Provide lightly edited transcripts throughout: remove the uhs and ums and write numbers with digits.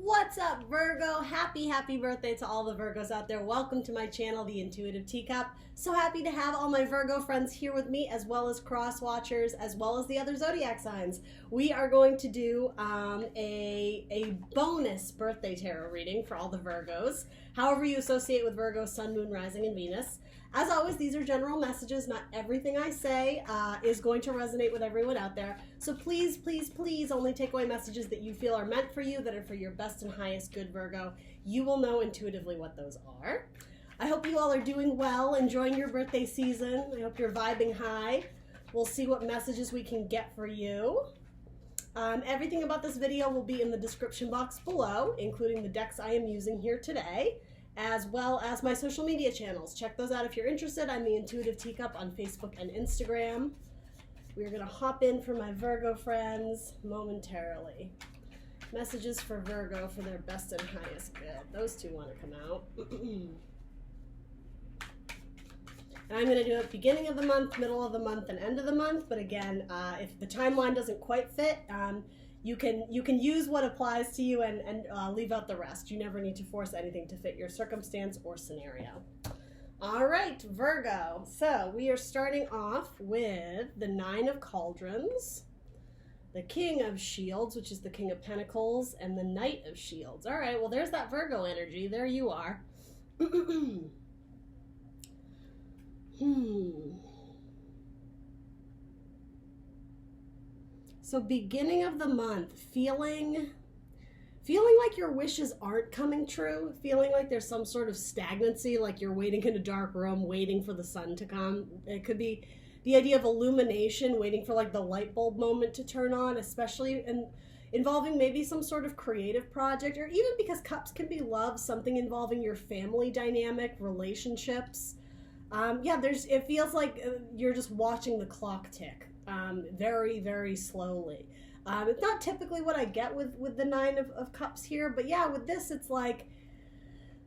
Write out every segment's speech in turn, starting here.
What's up, Virgo? Happy birthday to all the Virgos out there. Welcome to my channel, The Intuitive Teacup. So happy to have all my Virgo friends here with me, as well as cross watchers, as well as the other zodiac signs. We are going to do a bonus birthday tarot reading for all the Virgos, however you associate with Virgo, Sun, Moon, Rising, and Venus. As always, these are general messages. Not everything I say is going to resonate with everyone out there. So please, please, please only take away messages that you feel are meant for you, that are for your best and highest good, Virgo. You will know intuitively what those are. I hope you all are doing well, enjoying your birthday season. I hope you're vibing high. We'll see what messages we can get for you. Everything about this video will be in the description box below, including the decks I am using here today, as well as my social media channels. Check those out if you're interested. I'm the Intuitive Teacup on Facebook and Instagram. We're going to hop in for my Virgo friends momentarily. Messages for Virgo for their best and highest good. Those two want to come out. And I'm going to do it beginning of the month, middle of the month, and end of the month. But again, if the timeline doesn't quite fit, you can use what applies to you and leave out the rest. You never need to force anything to fit your circumstance or scenario. All right, Virgo. So we are starting off with the Nine of Cauldrons, the King of Shields, which is the King of Pentacles, and the Knight of Shields. All right, well, there's that Virgo energy. There you are. So beginning of the month, feeling like your wishes aren't coming true, feeling like there's some sort of stagnancy, like you're waiting in a dark room, waiting for the sun to come. It could be the idea of illumination, waiting for like the light bulb moment to turn on, especially involving maybe some sort of creative project, or even because cups can be love, something involving your family dynamic, relationships. It feels like you're just watching the clock tick very, very slowly. It's not typically what I get with the Nine of Cups here, but yeah, with this, it's like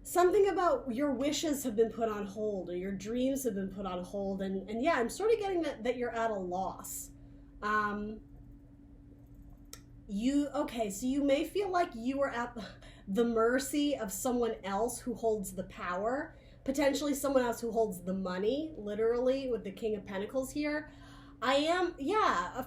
something about your wishes have been put on hold, or your dreams have been put on hold, and yeah, I'm sort of getting that you're at a loss. So you may feel like you are at the mercy of someone else who holds the power, potentially someone else who holds the money, literally, with the King of Pentacles here.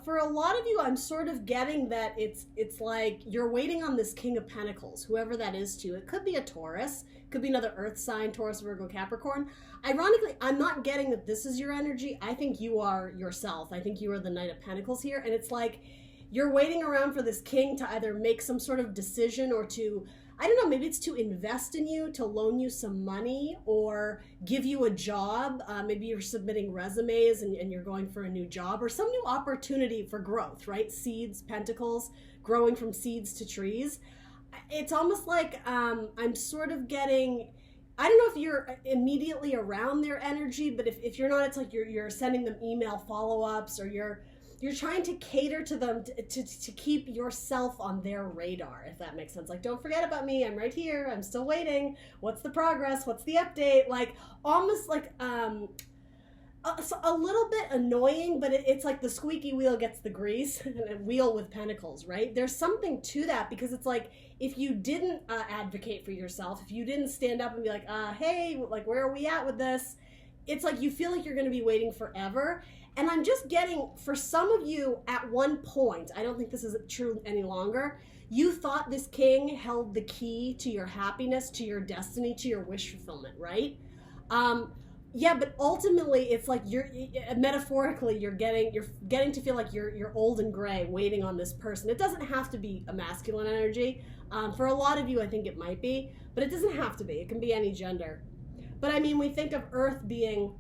For a lot of you, I'm sort of getting that it's like you're waiting on this King of Pentacles, whoever that is to you. It could be a Taurus, could be another Earth sign, Taurus, Virgo, Capricorn. Ironically, I'm not getting that this is your energy. I think you are yourself. I think you are the Knight of Pentacles here, and it's like you're waiting around for this king to either make some sort of decision or to, I don't know, maybe it's to invest in you, to loan you some money, or give you a job. Maybe you're submitting resumes and you're going for a new job, or some new opportunity for growth, right? Seeds, pentacles, growing from seeds to trees. It's almost like I'm sort of getting, I don't know if you're immediately around their energy, but if you're not, it's like you're sending them email follow-ups, or you're trying to cater to them to keep yourself on their radar, if that makes sense. Like, don't forget about me. I'm right here. I'm still waiting. What's the progress? What's the update? Like, almost like a little bit annoying, but it's like the squeaky wheel gets the grease, and a wheel with pentacles, right? There's something to that, because it's like if you didn't advocate for yourself, if you didn't stand up and be like, hey, like, where are we at with this? It's like you feel like you're going to be waiting forever. And I'm just getting, for some of you, at one point, I don't think this is true any longer, you thought this king held the key to your happiness, to your destiny, to your wish fulfillment, right? But ultimately, it's like metaphorically, you're getting to feel like you're old and gray, waiting on this person. It doesn't have to be a masculine energy. For a lot of you, I think it might be, but it doesn't have to be. It can be any gender. But I mean, we think of Earth being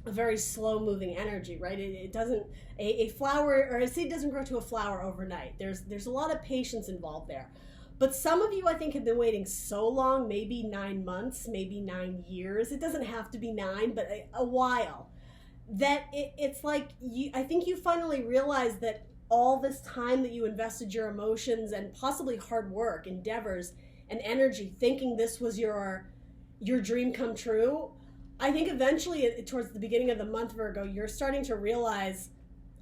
a very slow-moving energy, right? It doesn't, a flower or a seed doesn't grow to a flower overnight. There's a lot of patience involved there. But some of you, I think, have been waiting so long, maybe 9 months, maybe 9 years. It doesn't have to be 9, but a while. That it's like, I think you finally realize that all this time that you invested your emotions and possibly hard work, endeavors, and energy, thinking this was your dream come true, I think eventually, towards the beginning of the month, Virgo, you're starting to realize,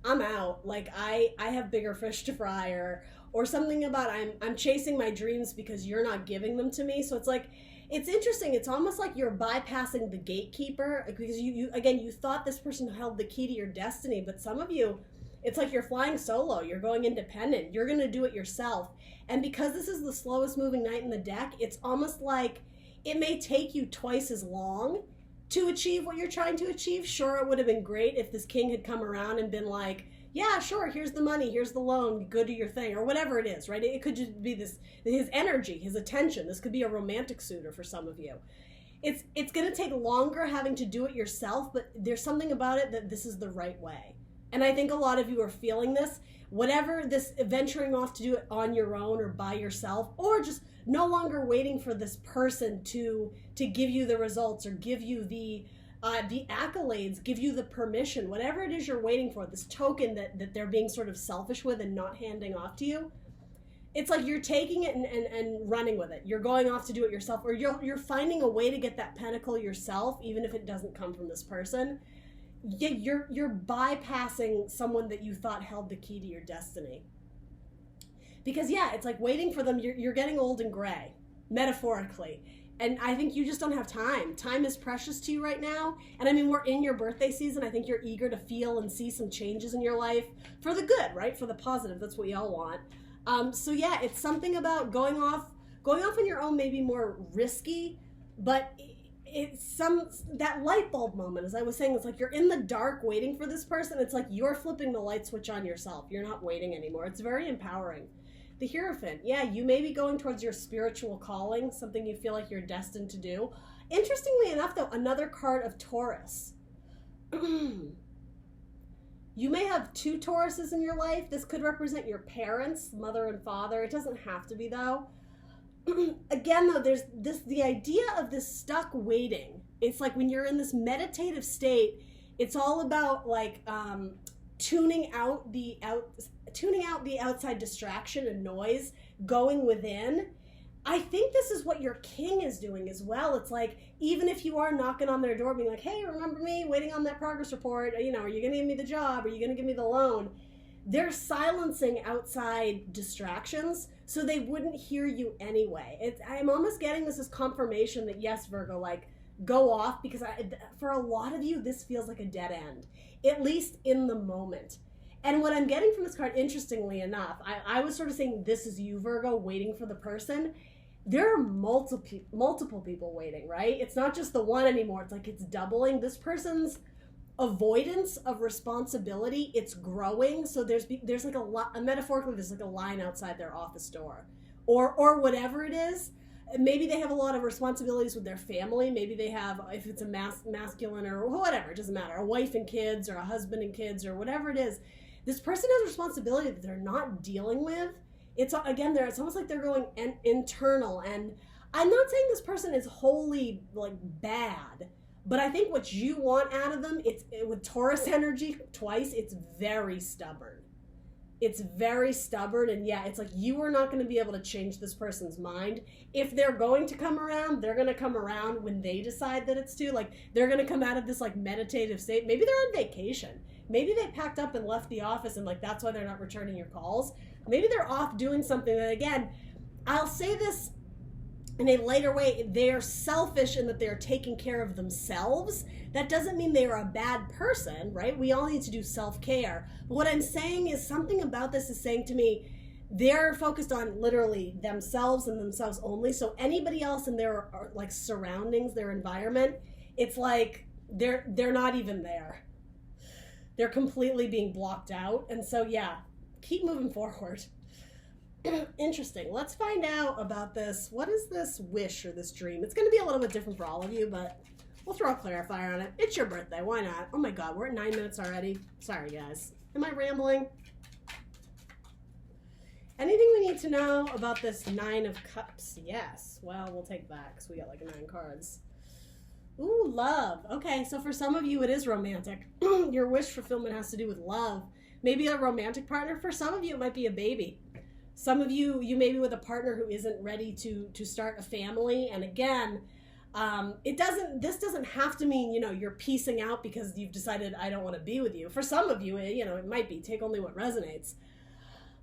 I'm out. Like, I have bigger fish to fry, or something about I'm chasing my dreams because you're not giving them to me. So it's like, it's interesting. It's almost like you're bypassing the gatekeeper, because you again, you thought this person held the key to your destiny, but some of you, it's like you're flying solo. You're going independent. You're going to do it yourself. And because this is the slowest moving knight in the deck, it's almost like it may take you twice as long to achieve what you're trying to achieve. Sure, it would have been great if this king had come around and been like, yeah, sure, here's the money, here's the loan, go do your thing, or whatever it is, right? It could just be this, his energy, his attention. This could be a romantic suitor for some of you. It's going to take longer having to do it yourself, but there's something about it that this is the right way. And I think a lot of you are feeling this. Whatever this venturing off to do it on your own or by yourself, or just no longer waiting for this person to give you the results or give you the accolades, give you the permission, whatever it is you're waiting for, this token that they're being sort of selfish with and not handing off to you. It's like you're taking it and running with it. You're going off to do it yourself, or you're finding a way to get that pentacle yourself, even if it doesn't come from this person. Yeah, you're bypassing someone that you thought held the key to your destiny. Because yeah, it's like waiting for them. You're getting old and gray, metaphorically. And I think you just don't have time. Time is precious to you right now. And I mean, we're in your birthday season. I think you're eager to feel and see some changes in your life for the good, right? For the positive. That's what we all want. So yeah, it's something about going off on your own, maybe more risky, but it's that light bulb moment, as I was saying, it's like you're in the dark waiting for this person. It's like you're flipping the light switch on yourself. You're not waiting anymore. It's very empowering. The Hierophant, yeah, you may be going towards your spiritual calling, something you feel like you're destined to do. Interestingly enough, though, another card of Taurus. You may have two Tauruses in your life. This could represent your parents, mother and father. It doesn't have to be, though. Again, though, there's the idea of this stuck waiting. It's like when you're in this meditative state, it's all about like tuning out the outside distraction and noise, going within. I think this is what your king is doing as well. It's like, even if you are knocking on their door being like, hey, remember me, waiting on that progress report, are you going to give me the job, are you going to give me the loan? They're silencing outside distractions so they wouldn't hear you anyway. I'm almost getting this as confirmation that yes, Virgo, like, go off, because for a lot of you, this feels like a dead end, at least in the moment. And what I'm getting from this card, interestingly enough, I was sort of saying this is you, Virgo, waiting for the person. There are multiple people waiting, right? It's not just the one anymore. It's like it's doubling. This person's avoidance of responsibility, it's growing. So there's like metaphorically, there's like a line outside their office door, or whatever it is. Maybe they have a lot of responsibilities with their family. Maybe they have, if it's a masculine or whatever, it doesn't matter, a wife and kids or a husband and kids or whatever it is. This person has responsibility that they're not dealing with. It's almost like they're going internal. And I'm not saying this person is wholly like bad, but I think what you want out of them, with Taurus energy twice, it's very stubborn. It's very stubborn, and yeah, it's like you are not going to be able to change this person's mind. If they're going to come around, they're going to come around when they decide that it's to. Like, they're going to come out of this like meditative state. Maybe they're on vacation. Maybe they packed up and left the office, and like that's why they're not returning your calls. Maybe they're off doing something that, again, I'll say this in a lighter way, they're selfish in that they're taking care of themselves. That doesn't mean they are a bad person, right? We all need to do self-care. But what I'm saying is, something about this is saying to me, they're focused on literally themselves and themselves only. So anybody else in their like surroundings, their environment, it's like they're not even there. They're completely being blocked out. And so yeah, keep moving forward. Interesting. Let's find out about this. What is this wish or this dream? It's going to be a little bit different for all of you, but we'll throw a clarifier on it. It's your birthday. Why not? Oh my God, we're at 9 minutes already. Sorry, guys. Am I rambling? Anything we need to know about this 9 of Cups? Yes. Well, we'll take that because we got like 9 cards. Ooh, love. Okay, so for some of you, it is romantic. Your wish fulfillment has to do with love. Maybe a romantic partner. For some of you, it might be a baby. Some of you may be with a partner who isn't ready to start a family. And again, this doesn't have to mean, you're piecing out because you've decided I don't want to be with you. For some of you, it might be. Take only what resonates.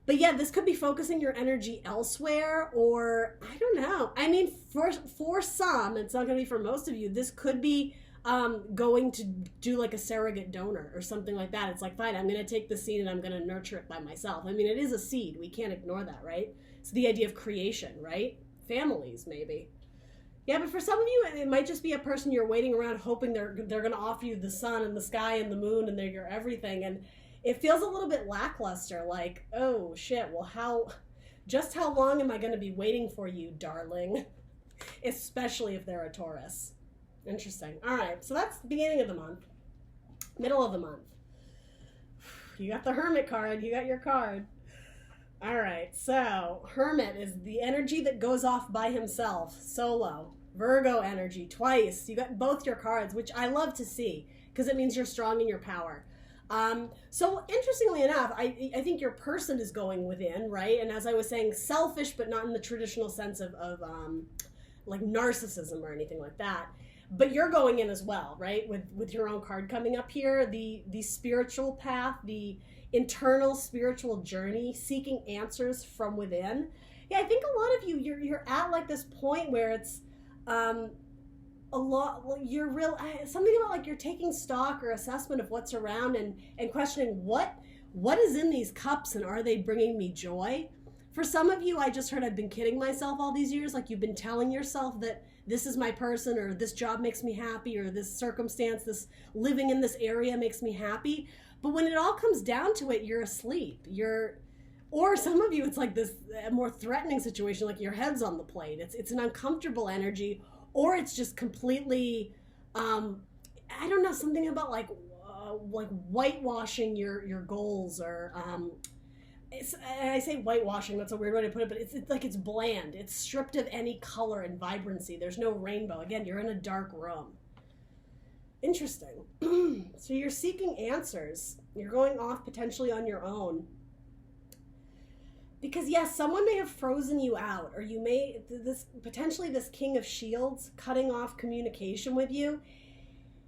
But yeah, this could be focusing your energy elsewhere, or I don't know. I mean, for some, it's not going to be for most of you. This could be going to do like a surrogate donor or something like that. It's like, fine, I'm going to take the seed and I'm going to nurture it by myself. I mean, it is a seed. We can't ignore that, right? It's the idea of creation, right? Families, maybe. Yeah, but for some of you, it might just be a person you're waiting around hoping they're going to offer you the sun and the sky and the moon and they're your everything. And it feels a little bit lackluster, like, oh shit, well, how long am I going to be waiting for you, darling? Especially if they're a Taurus. Interesting. All right, so that's the beginning of the month. Middle of the month. You got the Hermit card. You got your card. All right, so Hermit is the energy that goes off by himself, solo. Virgo energy, twice. You got both your cards, which I love to see because it means you're strong in your power. So interestingly enough, I think your person is going within, right? And as I was saying, selfish, but not in the traditional sense of like narcissism or anything like that. But you're going in as well, right? With your own card coming up here, the spiritual path, the internal spiritual journey, seeking answers from within. Yeah, I think a lot of you, you're at like this point where it's a lot, you're real, something about like you're taking stock or assessment of what's around and questioning what is in these cups and are they bringing me joy? For some of you, I just heard I've been kidding myself all these years, like you've been telling yourself that this is my person, or this job makes me happy, or this circumstance, this living in this area makes me happy. But when it all comes down to it, you're asleep. Or some of you, it's like this more threatening situation, like your head's on the plate. It's an uncomfortable energy, or it's just completely, I don't know, something about like whitewashing your goals, or I say whitewashing, that's a weird way to put it, but it's like it's bland. It's stripped of any color and vibrancy. There's no rainbow. Again, you're in a dark room. Interesting. So you're seeking answers. You're going off potentially on your own. Because yes, someone may have frozen you out, or you may, potentially this King of Shields cutting off communication with you.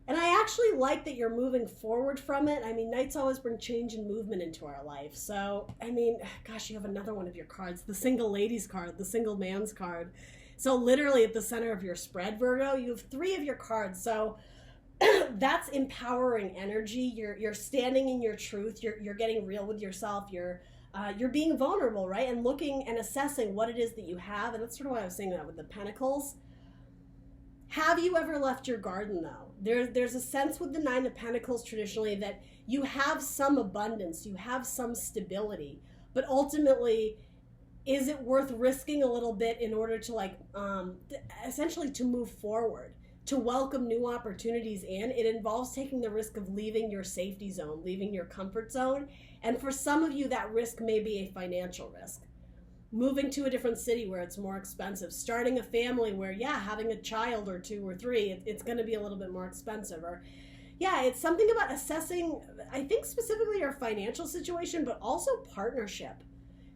And I actually like that you're moving forward from it. I mean, nights always bring change and movement into our life. So, I mean, gosh, you have another one of your cards, the single ladies card, the single man's card. So literally at the center of your spread, Virgo, you have 3 of your cards. So that's empowering energy. You're standing in your truth. You're getting real with yourself. You're being vulnerable, right? And looking and assessing what it is that you have. And that's sort of what I was saying that with the Pentacles. Have you ever left your garden, though? There's a sense with the 9 of Pentacles traditionally that you have some abundance, you have some stability, but ultimately, is it worth risking a little bit in order to like, essentially to move forward, to welcome new opportunities in? It involves taking the risk of leaving your safety zone, leaving your comfort zone. And for some of you, that risk may be a financial risk. Moving to a different city where it's more expensive, starting a family where, yeah, having a child or 2 or 3, it's going to be a little bit more expensive. Or, yeah, it's something about assessing, I think specifically your financial situation, but also partnership.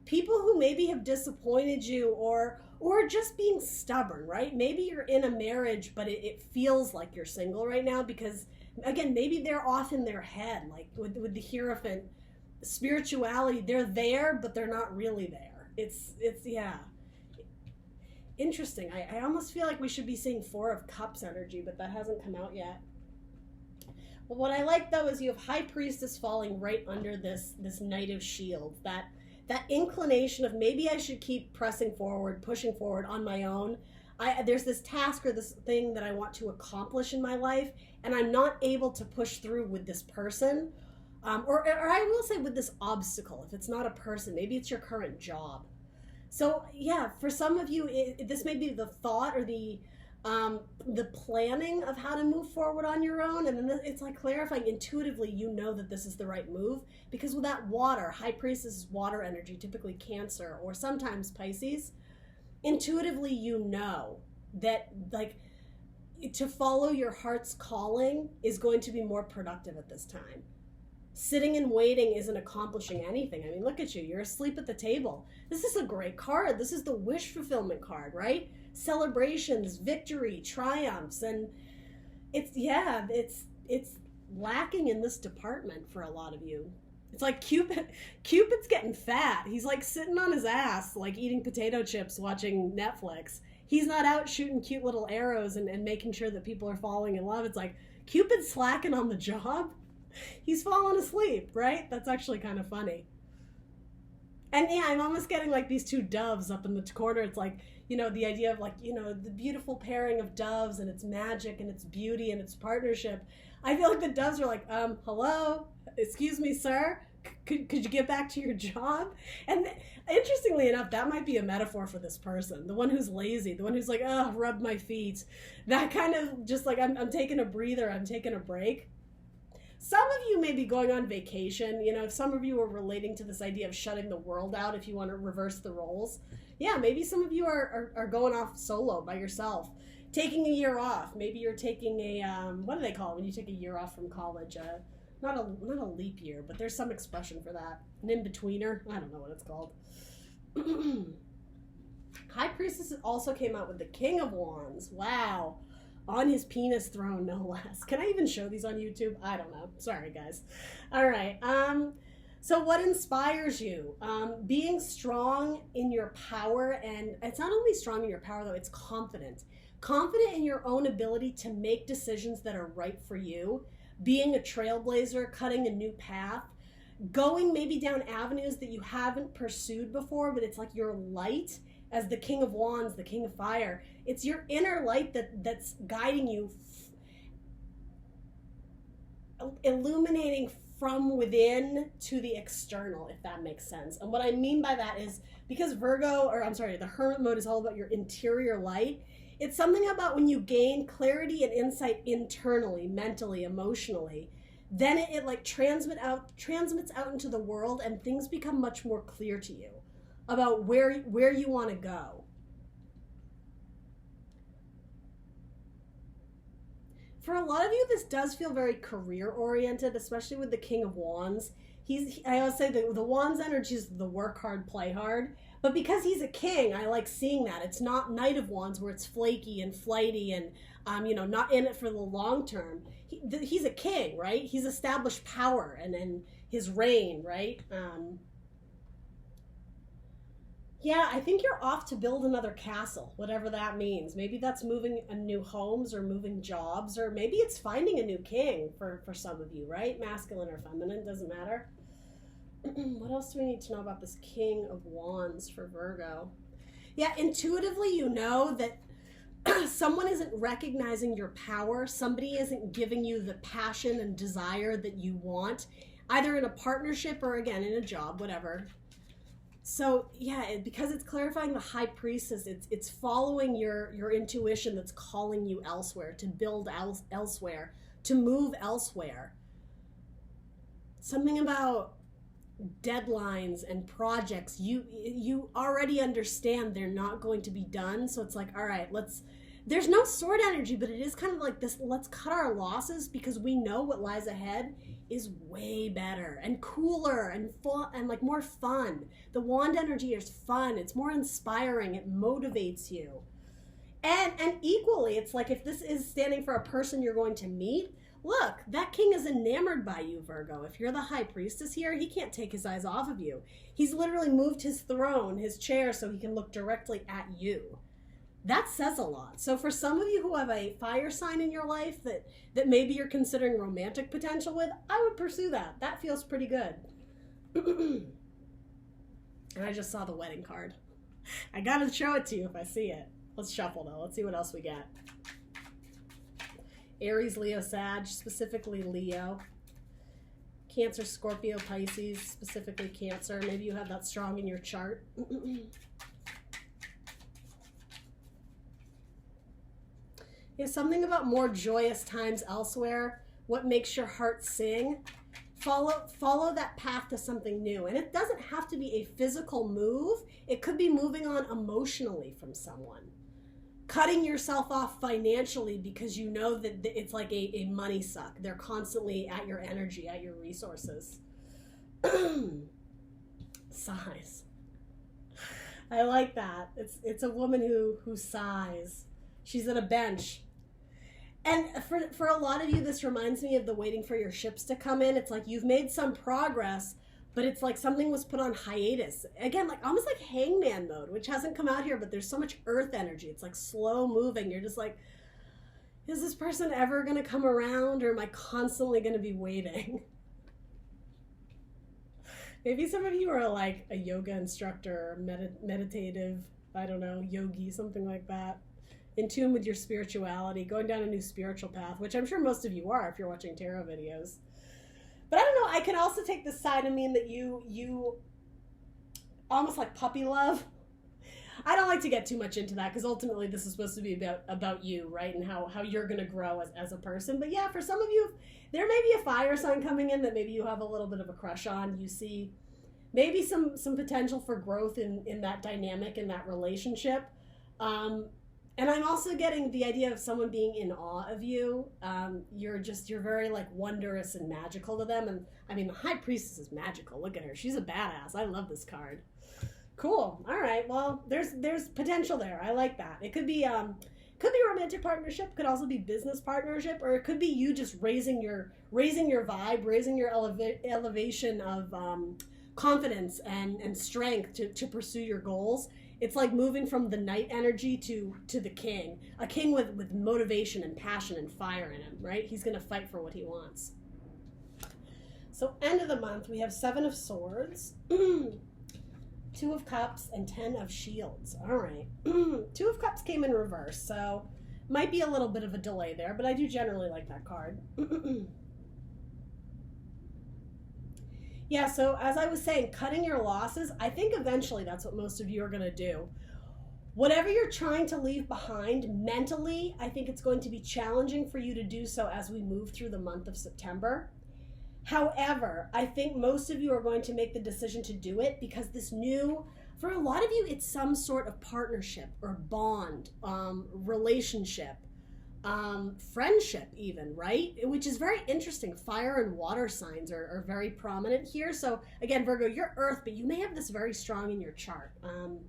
People who maybe have disappointed you, or just being stubborn, right? Maybe you're in a marriage, but it feels like you're single right now because, again, maybe they're off in their head, like with the Hierophant spirituality. They're there, but they're not really there. It's yeah. Interesting. I almost feel like we should be seeing 4 of Cups energy, but that hasn't come out yet. But what I like, though, is you have High Priestess falling right under this Knight of Shields. That inclination of maybe I should keep pressing forward, pushing forward on my own. There's this task or this thing that I want to accomplish in my life, and I'm not able to push through with this person. Or I will say with this obstacle, if it's not a person, maybe it's your current job. So yeah, for some of you, this may be the thought or the planning of how to move forward on your own. And then it's like clarifying intuitively, you know that this is the right move. Because with that water, High Priestess is water energy, typically Cancer or sometimes Pisces. Intuitively, you know that like to follow your heart's calling is going to be more productive at this time. Sitting and waiting isn't accomplishing anything. I mean, look at you. You're asleep at the table. This is a great card. This is the wish fulfillment card, right? Celebrations, victory, triumphs. And it's lacking in this department for a lot of you. It's like Cupid's getting fat. He's like sitting on his ass, like eating potato chips, watching Netflix. He's not out shooting cute little arrows and making sure that people are falling in love. It's like Cupid's slacking on the job. He's falling asleep, right? That's actually kind of funny. And yeah, I'm almost getting like these two doves up in the corner. It's like, you know, the idea of like, you know, the beautiful pairing of doves and its magic and its beauty and its partnership. I feel like the doves are like, hello, excuse me, sir. Could you get back to your job? And interestingly enough, that might be a metaphor for this person. The one who's lazy, the one who's like, oh, rub my feet. That kind of just like, I'm taking a breather, I'm taking a break. Some of you may be going on vacation. You know, if some of you are relating to this idea of shutting the world out, if you want to reverse the roles. Yeah, maybe some of you are going off solo by yourself. Taking a year off. Maybe you're taking a, what do they call it when you take a year off from college? Not a leap year, but there's some expression for that. An in-betweener. I don't know what it's called. High Priestess also came out with the King of Wands. Wow. On his penis throne, no less. Can I even show these on YouTube? I don't know. Sorry, guys. All right. So what inspires you? Being strong in your power, and it's not only strong in your power, though, it's confident. Confident in your own ability to make decisions that are right for you. Being a trailblazer, cutting a new path. Going maybe down avenues that you haven't pursued before, but it's like your light as the King of Wands, the King of Fire. It's your inner light that's guiding you, illuminating from within to the external, if that makes sense. And what I mean by that is because the Hermit mode is all about your interior light. It's something about when you gain clarity and insight internally, mentally, emotionally, then it like transmits out into the world, and things become much more clear to you about where you want to go. For a lot of you, this does feel very career-oriented, especially with the King of Wands. I always say the Wands energy is the work hard, play hard. But because he's a king, I like seeing that. It's not Knight of Wands where it's flaky and flighty and, not in it for the long term. He's a king, right? He's established power and his reign, right? Yeah, I think you're off to build another castle, whatever that means. Maybe that's moving a new homes or moving jobs, or maybe it's finding a new king for some of you, right? Masculine or feminine, doesn't matter. What else do we need to know about this King of Wands for Virgo? Yeah, intuitively you know that someone isn't recognizing your power. Somebody isn't giving you the passion and desire that you want, either in a partnership or, again, in a job, whatever. So yeah, because it's clarifying the High Priestess, it's following your intuition that's calling you elsewhere, to build elsewhere, to move elsewhere. Something about deadlines and projects, you already understand they're not going to be done, so it's like, all right, there's no sword energy, but it is kind of like this, let's cut our losses because we know what lies ahead is way better and cooler and fun and like more fun. The wand energy is fun, it's more inspiring, it motivates you. And equally, it's like if this is standing for a person you're going to meet, look, that king is enamored by you, Virgo. If you're the High Priestess here, he can't take his eyes off of you. He's literally moved his throne, his chair, so he can look directly at you. That says a lot. So for some of you who have a fire sign in your life that maybe you're considering romantic potential with, I would pursue that. That feels pretty good. And I just saw the wedding card. I gotta show it to you if I see it. Let's shuffle though. Let's see what else we get. Aries, Leo, Sag, specifically Leo. Cancer, Scorpio, Pisces, specifically Cancer. Maybe you have that strong in your chart. Yeah, something about more joyous times elsewhere. What makes your heart sing? Follow that path to something new. And it doesn't have to be a physical move. It could be moving on emotionally from someone. Cutting yourself off financially because you know that it's like a money suck. They're constantly at your energy, at your resources. Sighs. I like that. It's a woman who sighs. She's at a bench. And for a lot of you, this reminds me of the waiting for your ships to come in. It's like you've made some progress, but it's like something was put on hiatus. Again, like almost like hangman mode, which hasn't come out here, but there's so much earth energy. It's like slow moving. You're just like, is this person ever going to come around, or am I constantly going to be waiting? Maybe some of you are like a yoga instructor, meditative, I don't know, yogi, something like that. In tune with your spirituality, going down a new spiritual path, which I'm sure most of you are if you're watching tarot videos. But I don't know, I can also take this side and mean that you almost like puppy love. I don't like to get too much into that because ultimately this is supposed to be about you, right? And how you're going to grow as a person. But yeah, for some of you, there may be a fire sign coming in that maybe you have a little bit of a crush on. You see maybe some potential for growth in that dynamic, in that relationship. And I'm also getting the idea of someone being in awe of you. You're very like wondrous and magical to them. And I mean, the High Priestess is magical. Look at her. She's a badass. I love this card. Cool. All right. Well, there's potential there. I like that. It could be romantic partnership, could also be business partnership, or it could be you just raising your vibe, raising your elevation of confidence and strength to pursue your goals. It's like moving from the knight energy to the king. A king with motivation and passion and fire in him, right? He's going to fight for what he wants. So end of the month, we have 7 of Swords, 2 of Cups, and 10 of Shields. All right. 2 of Cups came in reverse, so might be a little bit of a delay there, but I do generally like that card. Yeah, so as I was saying, cutting your losses, I think eventually that's what most of you are going to do. Whatever you're trying to leave behind mentally, I think it's going to be challenging for you to do so as we move through the month of September. However, I think most of you are going to make the decision to do it because for a lot of you, it's some sort of partnership or bond, relationship, friendship even, right? Which is very interesting. Fire and water signs are very prominent here. So again, Virgo, you're earth, but you may have this very strong in your chart. And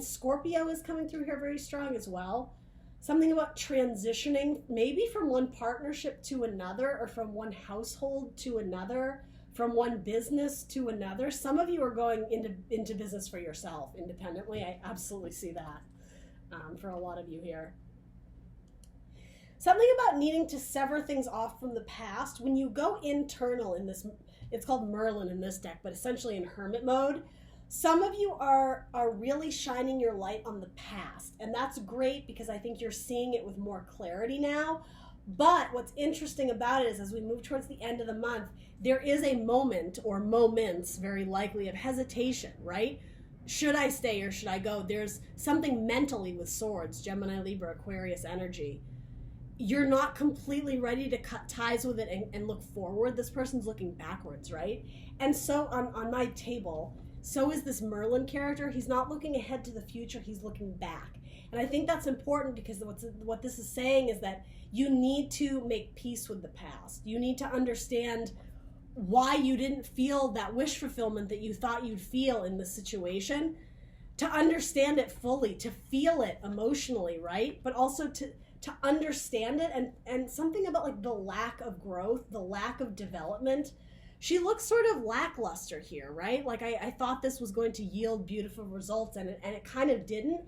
Scorpio is coming through here very strong as well. Something about transitioning, maybe from one partnership to another, or from one household to another, from one business to another. Some of you are going into business for yourself independently. I absolutely see that for a lot of you here. Something about needing to sever things off from the past. When you go internal in this, it's called Merlin in this deck, but essentially in hermit mode, some of you are really shining your light on the past, and that's great because I think you're seeing it with more clarity now. But what's interesting about it is as we move towards the end of the month, there is a moment or moments very likely of hesitation, right? Should I stay or should I go? There's something mentally with Swords, Gemini, Libra, Aquarius energy. You're not completely ready to cut ties with it and look forward. This person's looking backwards, right? And so on my table, so is this Merlin character. He's not looking ahead to the future, he's looking back. And I think that's important because what this is saying is that you need to make peace with the past. You need to understand why you didn't feel that wish fulfillment that you thought you'd feel in this situation, to understand it fully, to feel it emotionally, right? But also to understand it and something about like the lack of growth, the lack of development. She looks sort of lackluster here, right? Like I thought this was going to yield beautiful results and it kind of didn't.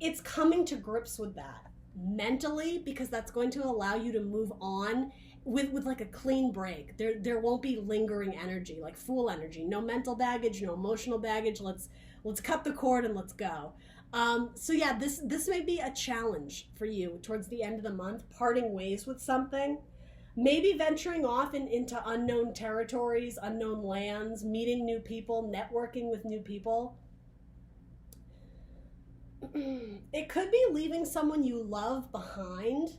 It's coming to grips with that mentally because that's going to allow you to move on with like a clean break. There won't be lingering energy, like fool energy. No mental baggage, no emotional baggage. Let's cut the cord and let's go. So yeah, this may be a challenge for you towards the end of the month, parting ways with something. Maybe venturing off into unknown territories, unknown lands, meeting new people, networking with new people. It could be leaving someone you love behind.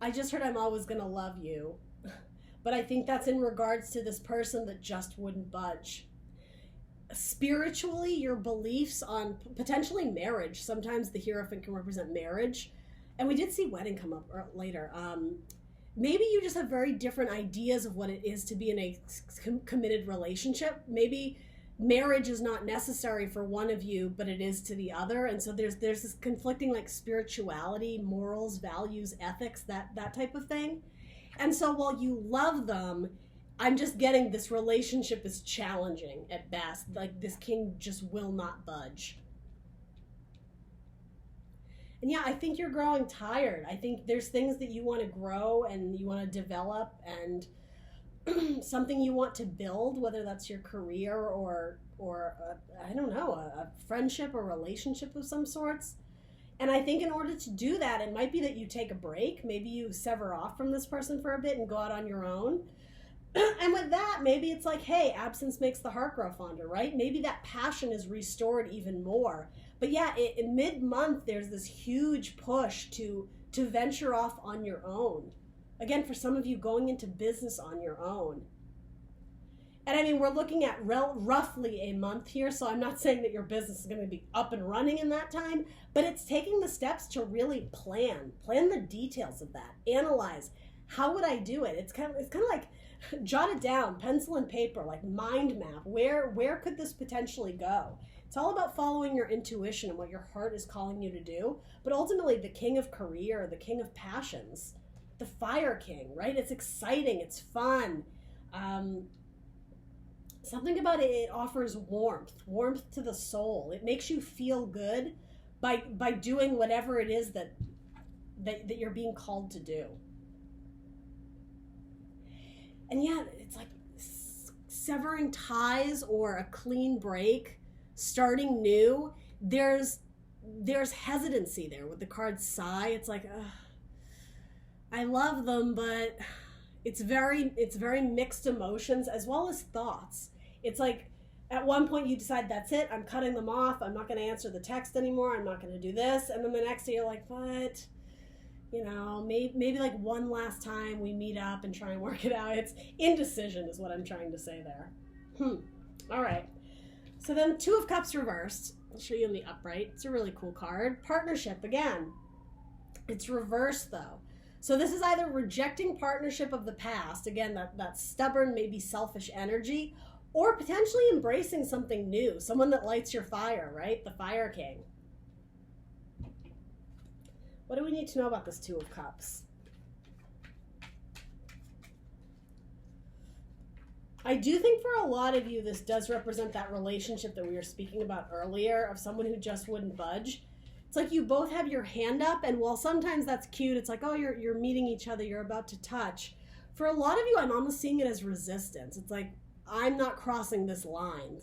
I just heard I'm always going to love you. But I think that's in regards to this person that just wouldn't budge. Spiritually, your beliefs on potentially marriage. Sometimes the Hierophant can represent marriage. And we did see wedding come up later. Maybe you just have very different ideas of what it is to be in a committed relationship. Maybe marriage is not necessary for one of you, but it is to the other. And so there's this conflicting like spirituality, morals, values, ethics, that type of thing. And so while you love them, I'm just getting this relationship is challenging at best. Like this king just will not budge. And yeah, I think you're growing tired. I think there's things that you want to grow and you want to develop and something you want to build, whether that's your career or I don't know, a friendship or relationship of some sorts. And I think in order to do that, it might be that you take a break. Maybe you sever off from this person for a bit and go out on your own. And with that, maybe it's like, hey, absence makes the heart grow fonder, right? Maybe that passion is restored even more. But yeah, in mid-month, there's this huge push to venture off on your own. Again, for some of you, going into business on your own. And I mean, we're looking at roughly a month here, so I'm not saying that your business is going to be up and running in that time, but it's taking the steps to really plan the details of that, analyze, how would I do it? It's kind of like jot it down, pencil and paper, like mind map, where could this potentially go? It's all about following your intuition and what your heart is calling you to do, but ultimately the king of career, the king of passions, the fire king, right? It's exciting, it's fun. Something about it, it offers warmth to the soul. It makes you feel good by doing whatever it is that you're being called to do. And yeah, it's like severing ties or a clean break, starting new. There's hesitancy there with the card sigh. It's like, I love them, but it's very mixed emotions as well as thoughts. It's like at one point you decide, that's it, I'm cutting them off, I'm not going to answer the text anymore, I'm not going to do this, and then the next day you're like, but you know, maybe like one last time we meet up and try and work it out. It's indecision is what I'm trying to say there. All right. So then Two of Cups reversed. I'll show you in the upright. It's a really cool card. Partnership again. It's reversed though. So this is either rejecting partnership of the past, again, that stubborn, maybe selfish energy, or potentially embracing something new, someone that lights your fire, right? The Fire King. What do we need to know about this Two of Cups? I do think for a lot of you, this does represent that relationship that we were speaking about earlier of someone who just wouldn't budge. It's like you both have your hand up, and while sometimes that's cute, it's like, oh, you're meeting each other, you're about to touch. For a lot of you, I'm almost seeing it as resistance. It's like, I'm not crossing this line.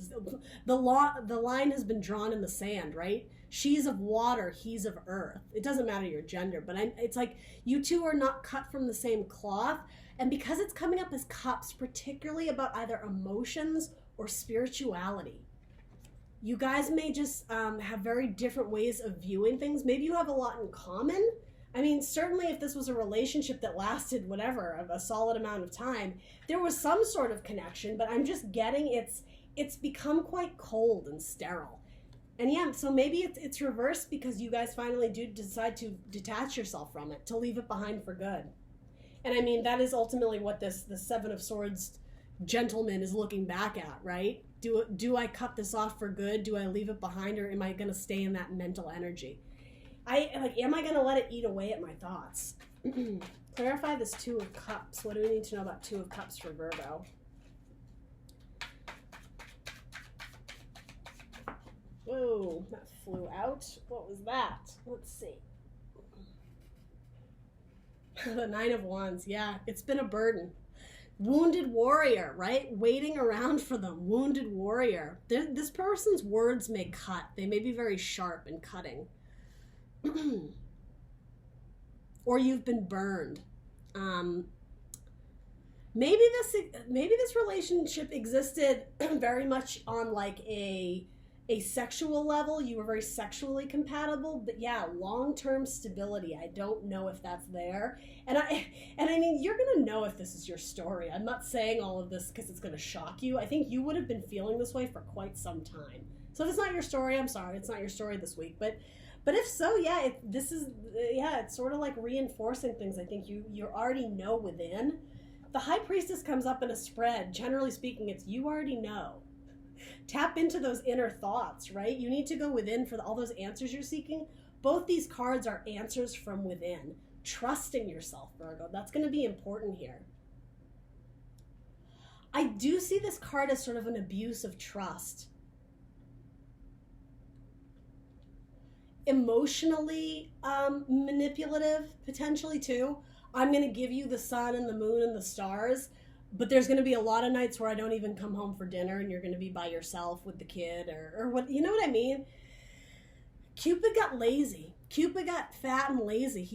The line has been drawn in the sand, right? She's of water, he's of earth. It doesn't matter your gender, but it's like you two are not cut from the same cloth. And because it's coming up as cups, particularly about either emotions or spirituality, you guys may just have very different ways of viewing things. Maybe you have a lot in common. I mean, certainly if this was a relationship that lasted whatever, a solid amount of time, there was some sort of connection, but I'm just getting it's become quite cold and sterile. And yeah, so maybe it's reversed because you guys finally do decide to detach yourself from it, to leave it behind for good. And I mean, that is ultimately what the Seven of Swords gentleman is looking back at, right? Do I cut this off for good? Do I leave it behind, or am I going to stay in that mental energy? Am I going to let it eat away at my thoughts? Clarify this Two of Cups. What do we need to know about Two of Cups for Virgo? Whoa, that flew out. What was that? Let's see. The Nine of Wands. Yeah, it's been a burden. Wounded warrior, right? Waiting around for them. Wounded warrior. This person's words may cut. They may be very sharp and cutting. Or you've been burned. Maybe this relationship existed very much on like a sexual level. You were very sexually compatible, but yeah, long-term stability, I don't know if that's there. And I mean, you're gonna know if this is your story. I'm not saying all of this because it's gonna shock you. I think you would have been feeling this way for quite some time. So if it's not your story, I'm sorry, it's not your story this week. But if so, yeah, it's sort of like reinforcing things. I think you already know within. The High Priestess comes up in a spread. Generally speaking, it's you already know. Tap into those inner thoughts, right? You need to go within for all those answers you're seeking. Both these cards are answers from within. Trusting yourself, Virgo. That's going to be important here. I do see this card as sort of an abuse of trust. Emotionally manipulative, potentially too. I'm going to give you the sun and the moon and the stars, but there's going to be a lot of nights where I don't even come home for dinner and you're going to be by yourself with the kid or what, you know what I mean? Cupid got lazy. Cupid got fat and lazy.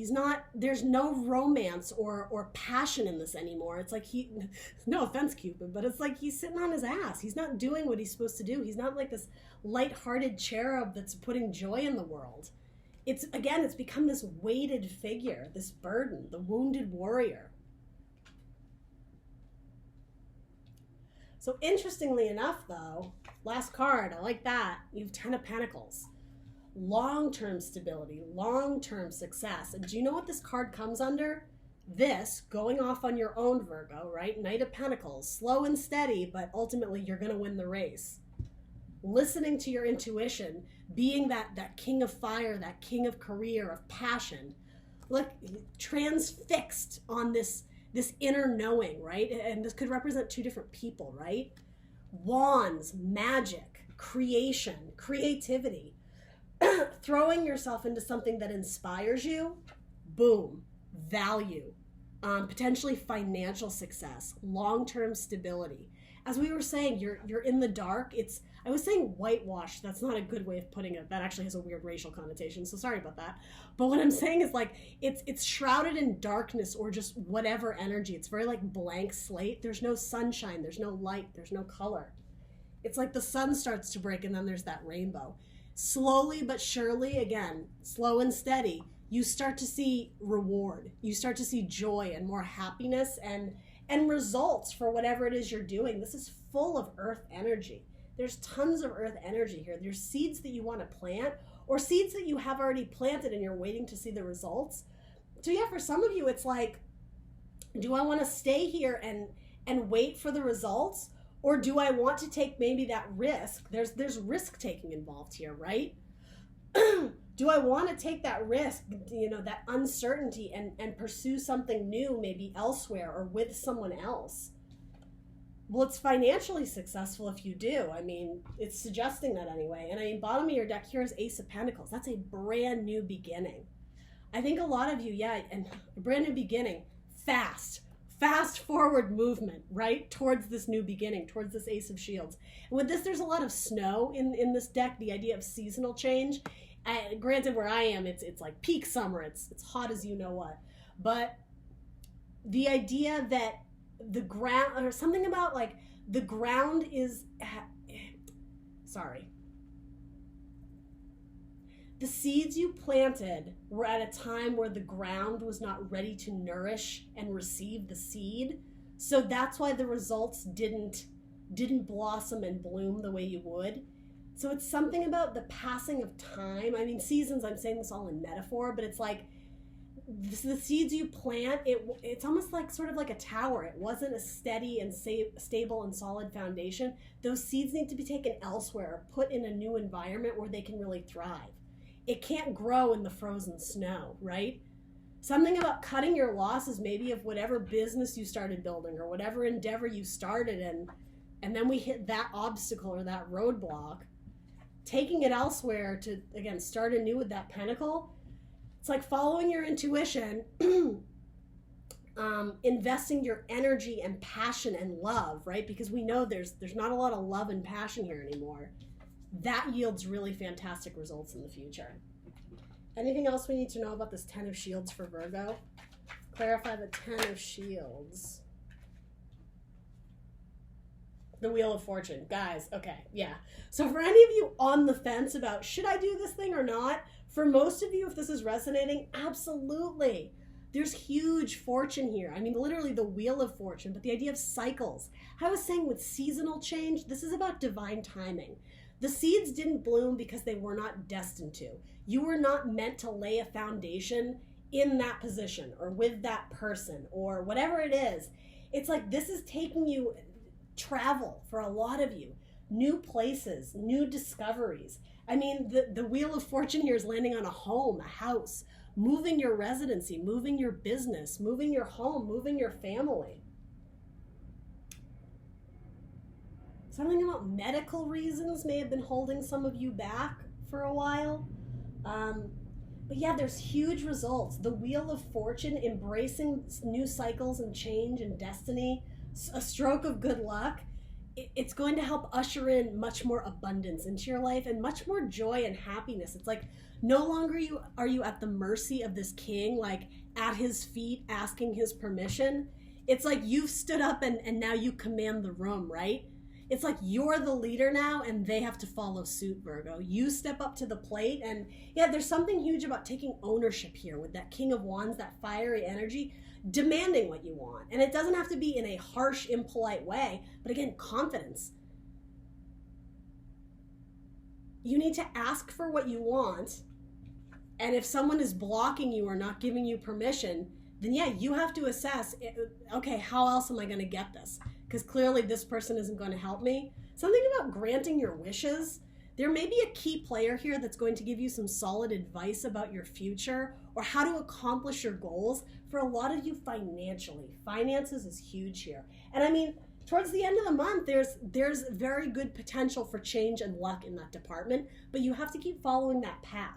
There's no romance or passion in this anymore. It's like no offense, Cupid, but it's like he's sitting on his ass. He's not doing what he's supposed to do. He's not like this lighthearted cherub that's putting joy in the world. It's become this weighted figure, this burden, the wounded warrior. So interestingly enough, though, last card, I like that. You have 10 of Pentacles. Long-term stability, long-term success. And do you know what this card comes under? This, going off on your own, Virgo, right? Knight of Pentacles, slow and steady, but ultimately you're going to win the race. Listening to your intuition, being that king of fire, that king of career, of passion. Look, transfixed on this inner knowing, right? And this could represent two different people, right? Wands, magic, creation, creativity. Throwing yourself into something that inspires you, boom, value, potentially financial success, long-term stability. As we were saying, you're in the dark. I was saying whitewash. That's not a good way of putting it. That actually has a weird racial connotation, so sorry about that. But what I'm saying is like it's shrouded in darkness or just whatever energy. It's very like blank slate. There's no sunshine. There's no light. There's no color. It's like the sun starts to break and then there's that rainbow. Slowly but surely, again, slow and steady, you start to see reward. You start to see joy and more happiness and results for whatever it is you're doing. This is full of earth energy. There's tons of earth energy here. There's seeds that you want to plant or seeds that you have already planted and you're waiting to see the results. So yeah, for some of you, it's like, do I want to stay here and wait for the results? Or do I want to take maybe that risk? There's risk taking involved here, right? Do I want to take that risk, that uncertainty and pursue something new, maybe elsewhere or with someone else? Well, it's financially successful if you do. I mean, it's suggesting that anyway. And I mean, bottom of your deck here is Ace of Pentacles. That's a brand new beginning. I think a lot of you, and a brand new beginning, fast forward movement, right? Towards this new beginning, towards this Ace of Shields. And with this, there's a lot of snow in this deck, the idea of seasonal change. Granted, where I am, it's like peak summer. It's hot as you know what. But the idea that the ground, or something about like the ground is, the seeds you planted were at a time where the ground was not ready to nourish and receive the seed. So that's why the results didn't blossom and bloom the way you would. So it's something about the passing of time. I mean, seasons, I'm saying this all in metaphor, but it's like the seeds you plant, it's almost like sort of like a tower. It wasn't a steady and stable and solid foundation. Those seeds need to be taken elsewhere, put in a new environment where they can really thrive. It can't grow in the frozen snow, right? Something about cutting your losses maybe of whatever business you started building or whatever endeavor you started in, and then we hit that obstacle or that roadblock, taking it elsewhere to, again, start anew with that pentacle. It's like following your intuition, investing your energy and passion and love, right? Because we know there's not a lot of love and passion here anymore. That yields really fantastic results in the future. Anything else we need to know about this 10 of Shields for Virgo? Clarify the 10 of Shields. The Wheel of Fortune. Guys, okay, yeah. So for any of you on the fence about should I do this thing or not, for most of you, if this is resonating, absolutely. There's huge fortune here. I mean, literally the Wheel of Fortune, but the idea of cycles. I was saying with seasonal change, this is about divine timing. The seeds didn't bloom because they were not destined to. You were not meant to lay a foundation in that position or with that person or whatever it is. It's like this is taking you travel for a lot of you. new places, new discoveries. I mean, the Wheel of Fortune here is landing on a home, a house, moving your residency, moving your business, moving your home, moving your family. Something about medical reasons may have been holding some of you back for a while. But yeah, there's huge results. The Wheel of Fortune, embracing new cycles and change and destiny, a stroke of good luck. It's going to help usher in much more abundance into your life and much more joy and happiness. It's like no longer are you at the mercy of this king, like at his feet asking his permission. It's like you've stood up and now you command the room, right? It's like you're the leader now and they have to follow suit, Virgo. You step up to the plate, and yeah, there's something huge about taking ownership here with that King of Wands, that fiery energy, demanding what you want. And it doesn't have to be in a harsh, impolite way, but again, confidence. You need to ask for what you want, and if someone is blocking you or not giving you permission, then yeah, you have to assess, okay, how else am I going to get this? Because clearly this person isn't going to help me. Something about granting your wishes. There may be a key player here that's going to give you some solid advice about your future or how to accomplish your goals. For a lot of you financially, finances is huge here. And I mean, towards the end of the month, there's very good potential for change and luck in that department, but you have to keep following that path.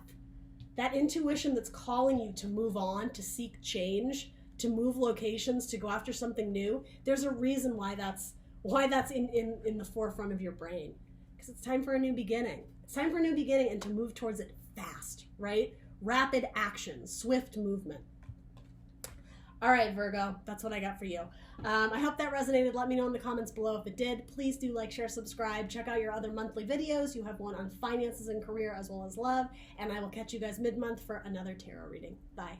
That intuition that's calling you to move on, to seek change, to move locations, to go after something new. There's a reason why that's in the forefront of your brain. Because it's time for a new beginning. It's time for a new beginning and to move towards it fast, right? Rapid action, swift movement. All right, Virgo, that's what I got for you. I hope that resonated. Let me know in the comments below if it did. Please do like, share, subscribe. Check out your other monthly videos. You have one on finances and career as well as love. And I will catch you guys mid-month for another tarot reading. Bye.